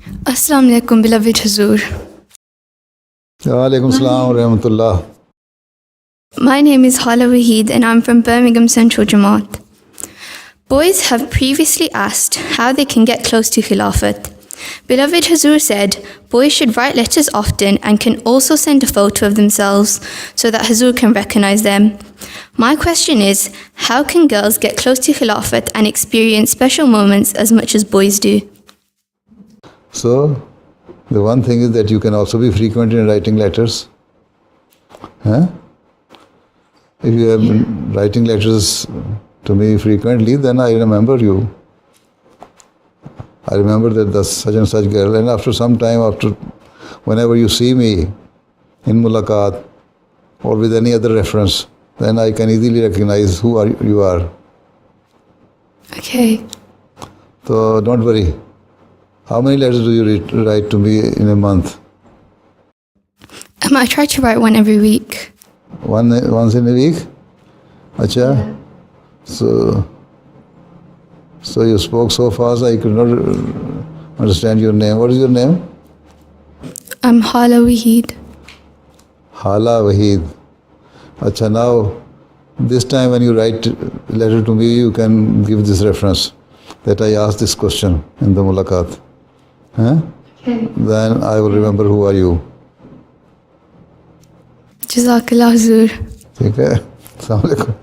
Assalamu alaikum, beloved Hazur. Walaikum salam wa rahmatullah. My name is Hala Waheed and I'm from Birmingham Central Jamaat. Boys have previously asked how they can get close to Khilafat. Beloved Hazur said boys should write letters often and can also send a photo of themselves so that Hazur can recognize them. My question is, how can girls get close to Khilafat and experience special moments as much as boys do? So, the one thing is that you can also be frequent in writing letters. Huh? If you have been writing letters to me frequently, then I remember you. I remember that the such and such girl, and after some time, whenever you see me in mulaqat or with any other reference, then I can easily recognize who you are. Okay. So don't worry. How many letters do you write to me in a month? I try to write one every week. Once in a week? Acha? Yeah. So you spoke so fast I could not understand your name. What is your name? I'm Hala Waheed. Hala Waheed. Acha, now this time when you write a letter to me, you can give this reference that I asked this question in the mulaqat. Huh? Okay. Then I will remember who are you. Jazakallah Hazur. ठीक है? अस्सलाम वालेकुम.